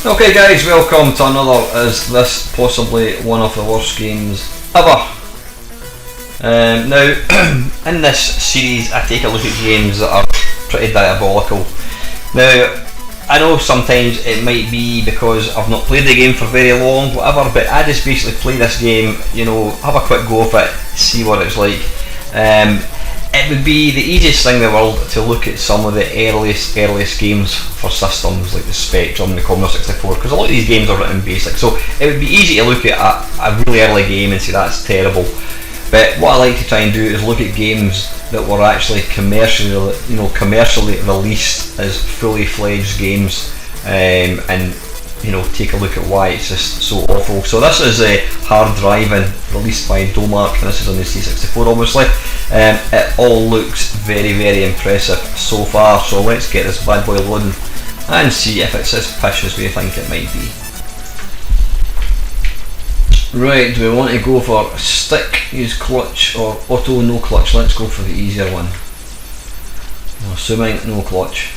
Okay guys, welcome to another, is this possibly one of the worst games ever? Now, in this series I take a look at games that are pretty diabolical. Now, I know sometimes it might be because I've not played the game for very long, whatever, but I just basically play this game, you know, have a quick go of it, see what it's like. It would be the easiest thing in the world to look at some of the earliest games for systems like the Spectrum, the Commodore 64, because a lot of these games are written in BASIC, so it would be easy to look at a really early game and say that's terrible. But what I like to try and do is look at games that were actually commercially released as fully fledged games, and take a look at why it's just so awful. So this is a Hard Driving, released by Domark, and this is on the C64 obviously. It all looks very impressive so far, so let's get this bad boy loading and see if it's as pish as we think it might be. Right, do we want to go for stick, use clutch, or auto no clutch? Let's go for the easier one. I'm assuming no clutch.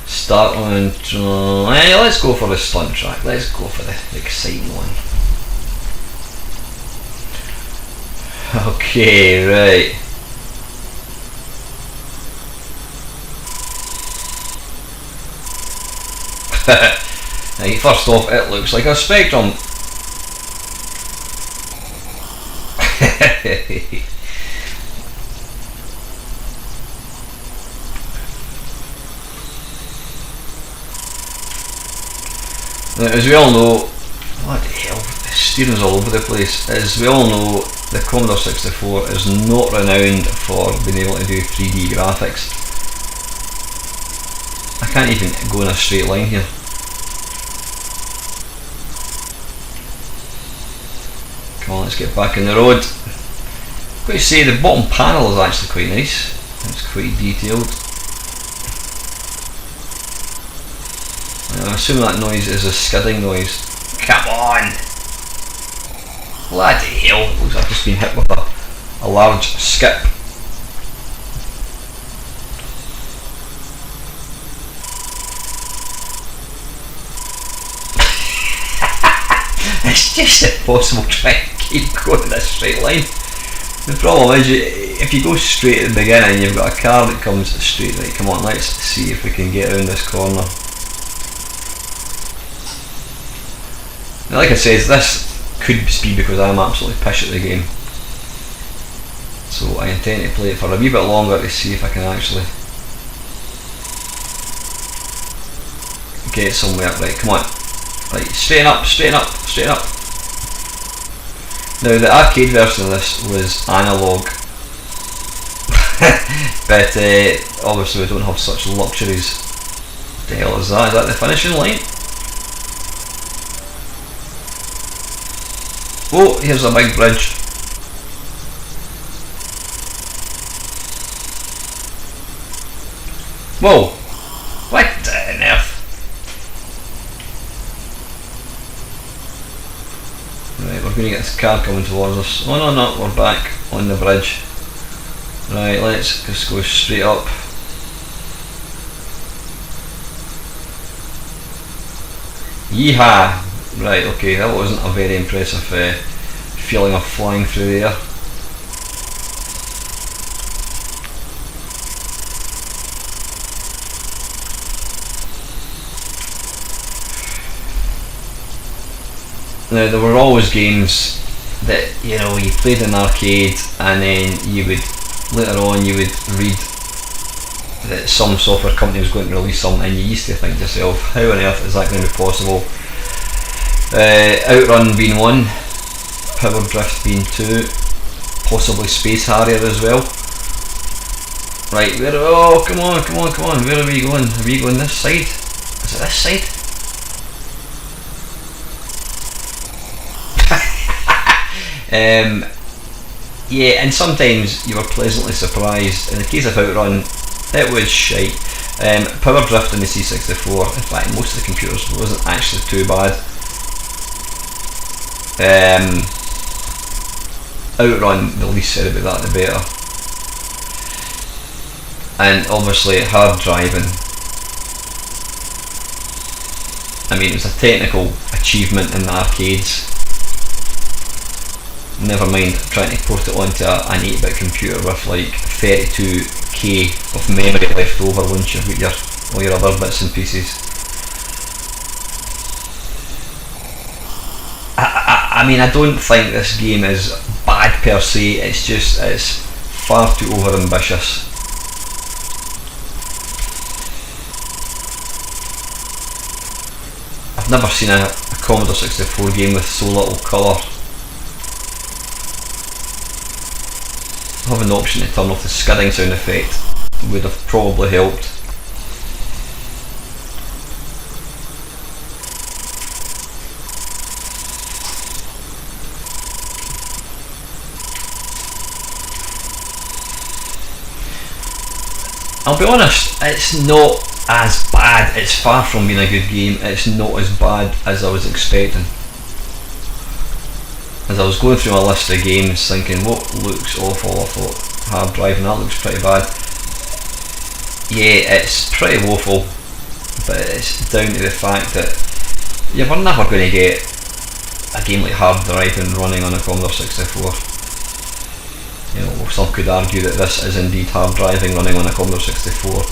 Start on, let's go for the stunt track, let's go for the exciting one. Okay, right. Right, first off, it looks like a Spectrum. Now, as we all know, what the hell, the steering's all over the place. As we all know, the Commodore 64 is not renowned for being able to do 3D graphics. I can't even go in a straight line here. Come on, let's get back in the road. I've got to say, the bottom panel is actually quite nice. It's quite detailed. I'm assuming that noise is a skidding noise. Come on! Bloody hell, looks like I've just been hit with a large skip. It's just impossible trying to keep going in a straight line. The problem is, if you go straight at the beginning, you've got a car that comes straight. Right, come on, let's see if we can get around this corner. Now, like I said, this could be because I'm absolutely pish at the game. So I intend to play it for a wee bit longer to see if I can actually get somewhere. Right, come on. Right, straighten up. Now, the arcade version of this was analog, but obviously we don't have such luxuries. What the hell is that? Is that the finishing line? Oh, here's a big bridge. Whoa! What on earth? Right, we're going to get this car coming towards us. Oh no, we're back on the bridge. Right, let's just go straight up. Yeehaw! Right, okay, that wasn't a very impressive feeling of flying through the air. Now, there were always games that, you played in an arcade and then later on you would read that some software company was going to release something and you used to think to yourself, how on earth is that going to be possible? Outrun being one, Power Drift being two, possibly Space Harrier as well. Right, oh, come on, where are we going? Are we going this side? Is it this side? Yeah, and sometimes you were pleasantly surprised. In the case of Outrun, it was shite. Power Drift in the C64, in fact most of the computers, wasn't actually too bad. Outrun, the least said about that the better. And obviously Hard Driving. I mean, it was a technical achievement in the arcades. Never mind trying to port it onto an 8-bit computer with like 32k of memory left over once you've got all your other bits and pieces. I mean, I don't think this game is bad per se, it's far too over ambitious. I've never seen a Commodore 64 game with so little colour. Having the option to turn off the skidding sound effect would have probably helped. I'll be honest, it's not as bad. It's far from being a good game. It's not as bad as I was expecting. As I was going through my list of games thinking what looks awful, I thought hard driving, that looks pretty bad. Yeah, it's pretty woeful, but it's down to the fact that you're never going to get a game like Hard Driving running on a Commodore 64. You know, some could argue that this is indeed Hard Driving running on a Commodore 64,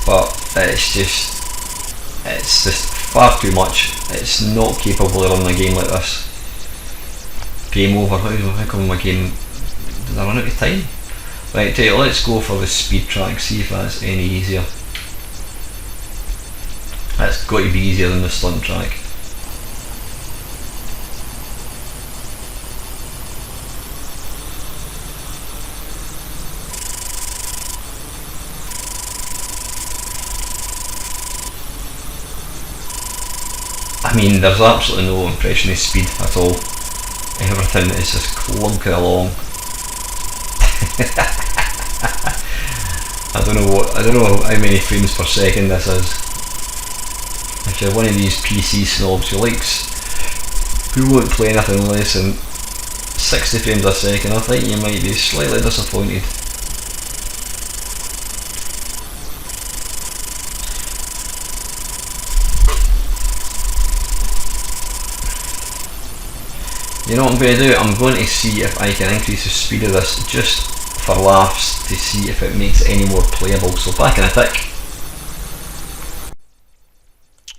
but it's just far too much. It's not capable of running a game like this. Game over. How come my game... Did I run out of time? Right, tell you, let's go for the speed track, see if that's any easier. That's got to be easier than the stunt track. I mean, there's absolutely no impression of speed at all. Everything is just clunking along. I don't know how many frames per second this is. If you're one of these PC snobs who won't play anything less than 60 frames a second, I think you might be slightly disappointed. You know what I'm going to do? I'm going to see if I can increase the speed of this just for laughs to see if it makes it any more playable. So back in a tick.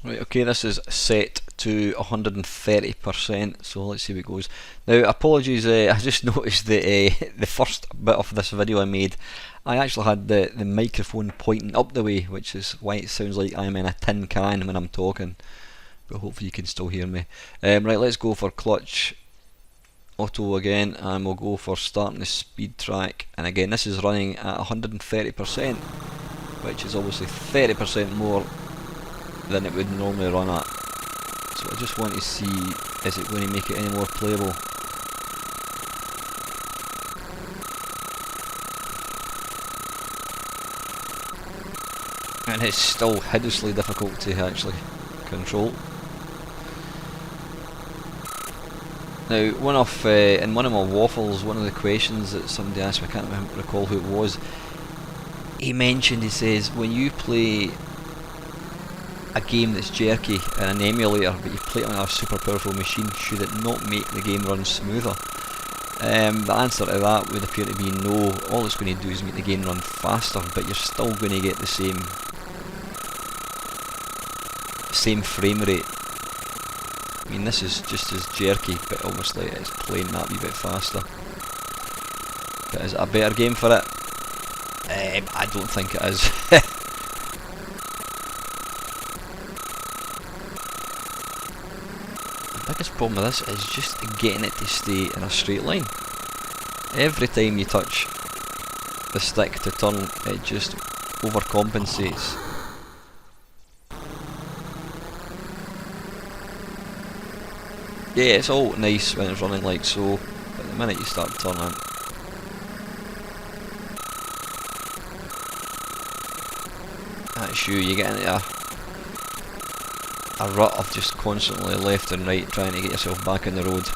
Right, okay, this is set to 130%, so let's see how it goes. Now, apologies, I just noticed that the first bit of this video I made, I actually had the microphone pointing up the way, which is why it sounds like I'm in a tin can when I'm talking. But hopefully you can still hear me. Right, let's go for clutch auto again, and we'll go for starting the speed track, and again this is running at 130%, which is obviously 30% more than it would normally run at. So I just want to see, is it going to make it any more playable? And it's still hideously difficult to actually control. Now, in one of my waffles, one of the questions that somebody asked me, I can't recall who it was, he says, when you play a game that's jerky in an emulator, but you play it on a super powerful machine, should it not make the game run smoother? The answer to that would appear to be no. All it's going to do is make the game run faster, but you're still going to get the same frame rate. I mean, this is just as jerky, but obviously it's playing that wee bit faster. But is it a better game for it? I don't think it is. The biggest problem with this is just getting it to stay in a straight line. Every time you touch the stick to turn, it just overcompensates. Yeah, it's all nice when it's running like so, but the minute you start turning, that's you get into a rut of just constantly left and right trying to get yourself back on the road.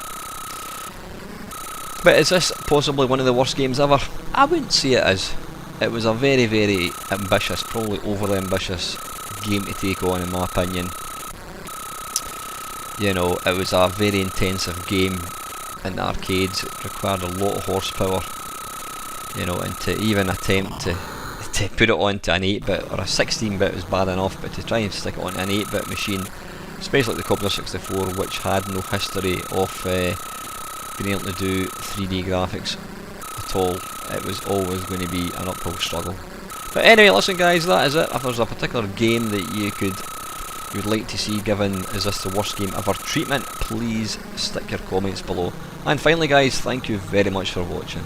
But is this possibly one of the worst games ever? I wouldn't say it is. It was a very, very ambitious, probably overly ambitious game to take on, in my opinion. you know, it was a very intensive game in the arcades. It required a lot of horsepower, you know, and to even attempt to put it onto an 8-bit or a 16-bit was bad enough, but to try and stick it on an 8-bit machine, especially like the Commodore 64, which had no history of being able to do 3D graphics at all, it was always going to be an uphill struggle. But anyway, listen guys, that is it. If there's a particular game that you'd like to see given Is This the Worst Game Ever treatment, please stick your comments below. And finally guys, thank you very much for watching.